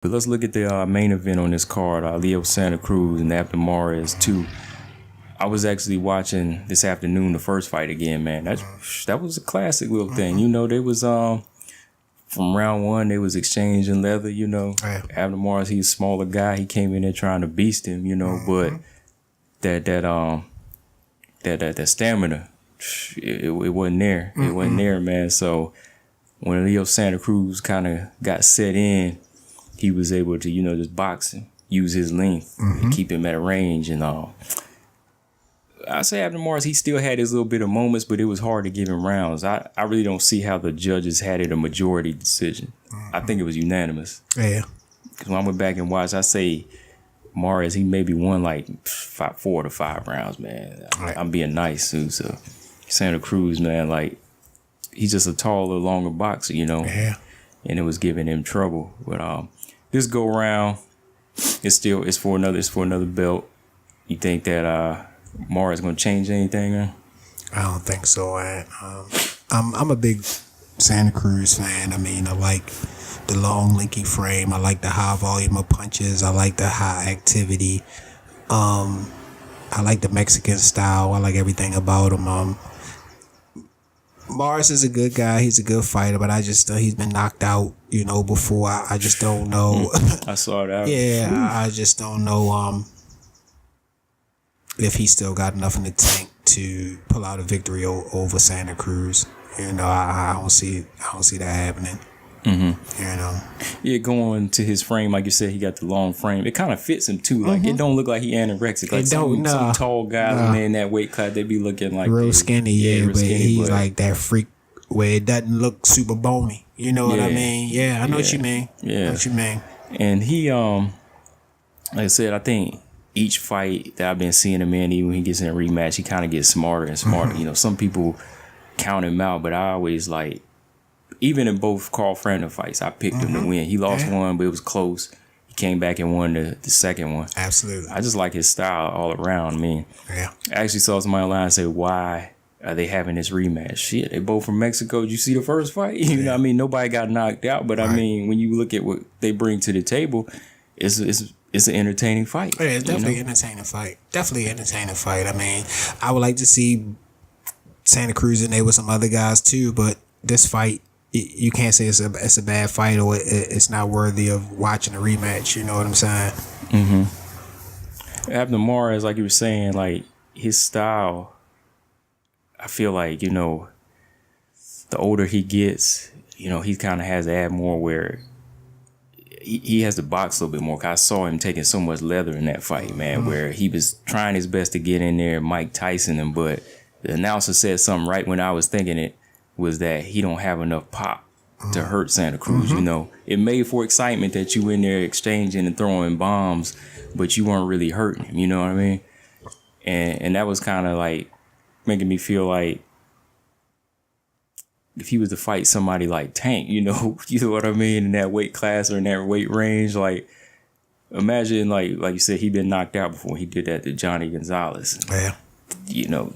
But let's look at the main event on this card, Leo Santa Cruz and Abner Mares 2. I was actually watching this afternoon the first fight again, man. That was a classic little thing. You know, they was from round one, they was exchanging leather, you know. Yeah. Abner Mares, he's a smaller guy. He came in there trying to beast him, you know, but that stamina, it wasn't there. It wasn't there, man. So when Leo Santa Cruz kind of got set in, he was able to, you know, just box him, use his length, and keep him at range and all. I say Abner Mares, he still had his little bit of moments, but it was hard to give him rounds. I really don't see how the judges had it a majority decision. I think it was unanimous. Yeah. Because when I went back and watched, I say Mares, he maybe won like 4 to 5 rounds, man. Right. I'm being nice too. So Santa Cruz, man, like he's just a taller, longer boxer, you know. Yeah. And it was giving him trouble. But this go round, it's for another belt. You think that Mares is gonna change anything? I don't think so. I'm a big Santa Cruz fan. I mean, I like the long, lanky frame. I like the high volume of punches. I like the high activity. I like the Mexican style. I like everything about him. Mares is a good guy. He's a good fighter, but I just he's been knocked out, you know, before. I just don't know. I saw that. Yeah, I just don't know if he still got enough in the tank to pull out a victory over Santa Cruz. You know, I don't see that happening. You know. Yeah, going to his frame, like you said, he got the long frame. It kind of fits him too. Like it don't look like he anorexic. Like some tall guys in that weight class, they be looking like real skinny. Yeah, real but skinny, he's like that freak where it doesn't look super bony. You know what I mean? Yeah, I know what you mean. Yeah, I know what you mean. And he, like I said, I think each fight that I've been seeing him in, even when he gets in a rematch, he kind of gets smarter and smarter. You know, some people count him out, but I always like. Even in both Carl Frampton fights, I picked him to win. He lost one, but it was close. He came back and won the second one. Absolutely. I just like his style all around. I mean, I actually saw somebody online say, why are they having this rematch? Shit, they both from Mexico. Did you see the first fight? You know what I mean? Nobody got knocked out, but I mean, when you look at what they bring to the table, it's an entertaining fight. Yeah, it's definitely an entertaining fight. Definitely an entertaining fight. I mean, I would like to see Santa Cruz in there with some other guys too, but this fight, you can't say it's a bad fight or it's not worthy of watching a rematch. You know what I'm saying? Abner Mares, like you were saying, like his style, I feel like, you know, the older he gets, you know, he kind of has to add more where he has to box a little bit more. 'Cause I saw him taking so much leather in that fight, man, where he was trying his best to get in there, Mike Tyson him, but the announcer said something right when I was thinking it, was that he don't have enough pop to hurt Santa Cruz. You know, it made for excitement that you in there exchanging and throwing bombs, but you weren't really hurting him. You know what I mean? And that was kind of like making me feel like if he was to fight somebody like Tank, you know what I mean, in that weight class or in that weight range, like imagine like you said, he'd been knocked out before. He did that to Johnny Gonzalez. Yeah. You know,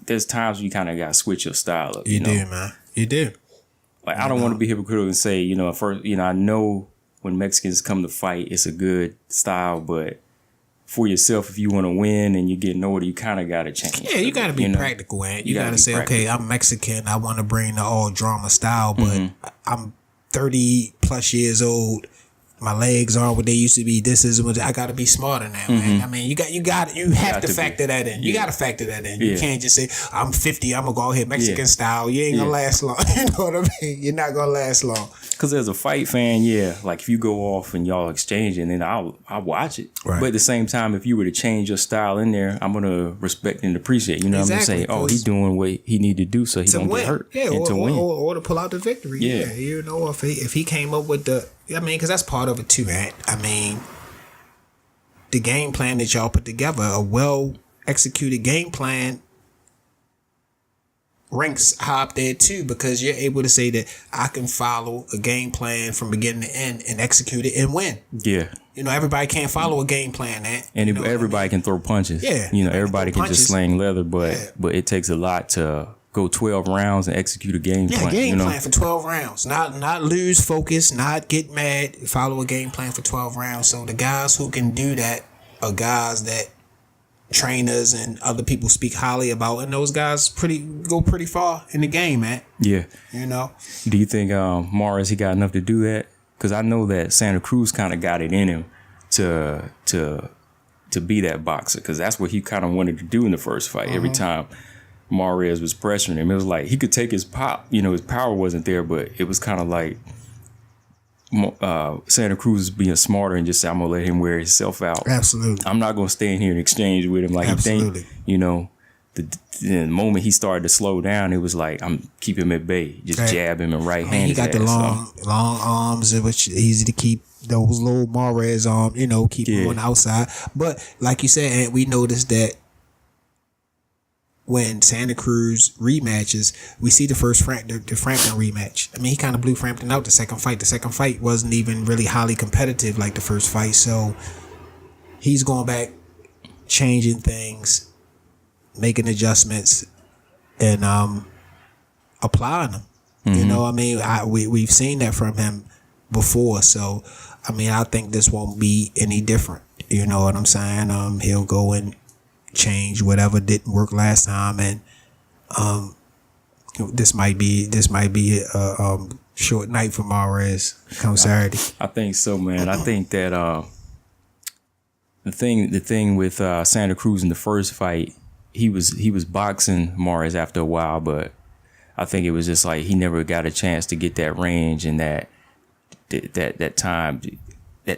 there's times you kind of got to switch your style up. You know? do, man. You do. Like, I don't want to be hypocritical and say, you know, first, you know, I know when Mexicans come to fight, it's a good style, but for yourself, if you want to win and you're getting older, you kind of got to change. Yeah, you got to be practical, man. You got to say, okay, I'm Mexican. I want to bring the all drama style, but I'm 30 plus years old. My legs aren't what they used to be. This is what I got to be smarter now, man. I mean, you have to factor that in. You got to factor that in. You can't just say, I'm 50, I'm going to go ahead Mexican style. You ain't going to last long. You know what I mean? You're not going to last long. Because as a fight fan, like if you go off and y'all exchanging, then I'll watch it. Right. But at the same time, if you were to change your style in there, I'm going to respect and appreciate. You know what I'm saying? Oh, he's doing what he need to do so he don't get hurt. Yeah, and to win. Or to pull out the victory. Yeah. You know, if he came up with I mean, because that's part of it too, man. I mean, the game plan that y'all put together, a well-executed game plan, ranks high up there too, because you're able to say that I can follow a game plan from beginning to end and execute it and win. Yeah. You know, everybody can't follow a game plan, man. And everybody can throw punches. Yeah. You know, everybody can just sling leather, but it takes a lot to go 12 rounds and execute a game plan. Yeah, game plan for 12 rounds. Not lose focus, not get mad, follow a game plan for 12 rounds. So the guys who can do that are guys that trainers and other people speak highly about, and those guys go pretty far in the game, man. Yeah. You know? Do you think Mares, he got enough to do that? Because I know that Santa Cruz kind of got it in him to be that boxer, because that's what he kind of wanted to do in the first fight. Every time Mares was pressuring him, it was like he could take his pop. You know, his power wasn't there, but it was kind of like Santa Cruz is being smarter and just say, I'm going to let him wear himself out. Absolutely. I'm not going to stay in here and exchange with him like Absolutely. he think. You know, the moment he started to slow down, it was like, I'm keep him at bay. Just jab him and right hand. He got the long arms, which is easy to keep. Those little Mares arms, you know, keep him on the outside. But like you said, we noticed that when Santa Cruz rematches, we see the Frampton rematch. I mean, he kind of blew Frampton out the second fight. The second fight wasn't even really highly competitive like the first fight. So he's going back, changing things, making adjustments, and applying them. You know, I mean, we've seen that from him before. So, I mean, I think this won't be any different. You know what I'm saying? He'll go and change whatever didn't work last time, and this might be a short night for Mares come Saturday. I think so, man. I think that the thing with Santa Cruz in the first fight, he was boxing Mares after a while, but I think it was just like he never got a chance to get that range and that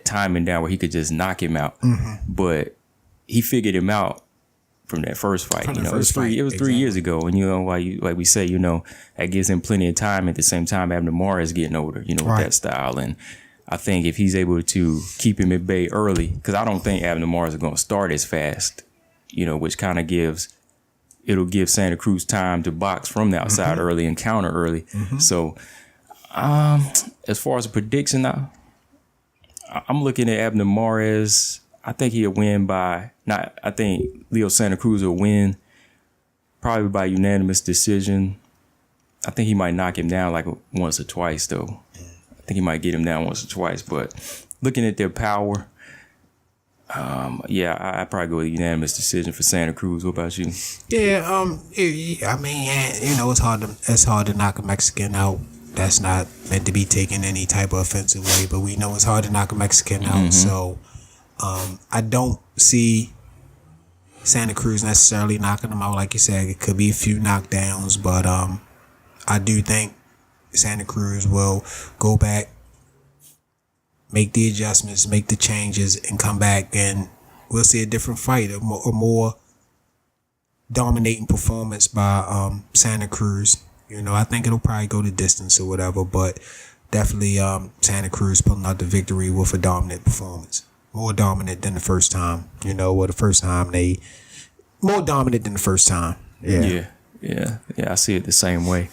timing down where he could just knock him out. But he figured him out from that first fight. You know, it was 3 years ago, and you know, like we say, you know, that gives him plenty of time. At the same time, Abner Mares getting older, you know, with that style. And I think if he's able to keep him at bay early, because I don't think Abner Mares is going to start as fast, you know, which kind of it'll give Santa Cruz time to box from the outside early and counter early. So, as far as a prediction now, I'm looking at Abner Mares. I think he'll win I think Leo Santa Cruz will win probably by unanimous decision. I think he might knock him down like once or twice, though. I think he might get him down once or twice. But looking at their power, I'd probably go with a unanimous decision for Santa Cruz. What about you? Yeah, I mean, you know, it's hard to knock a Mexican out. That's not meant to be taken any type of offensive way, but we know it's hard to knock a Mexican out. So I don't see Santa Cruz necessarily knocking him out. Like you said, it could be a few knockdowns, but I do think Santa Cruz will go back, make the adjustments, make the changes, and come back, and we'll see a different fight, a more dominating performance by Santa Cruz. You know, I think it'll probably go the distance or whatever, but definitely Santa Cruz pulling out the victory with a dominant performance. More dominant than the first time. You know, more dominant than the first time. Yeah, I see it the same way.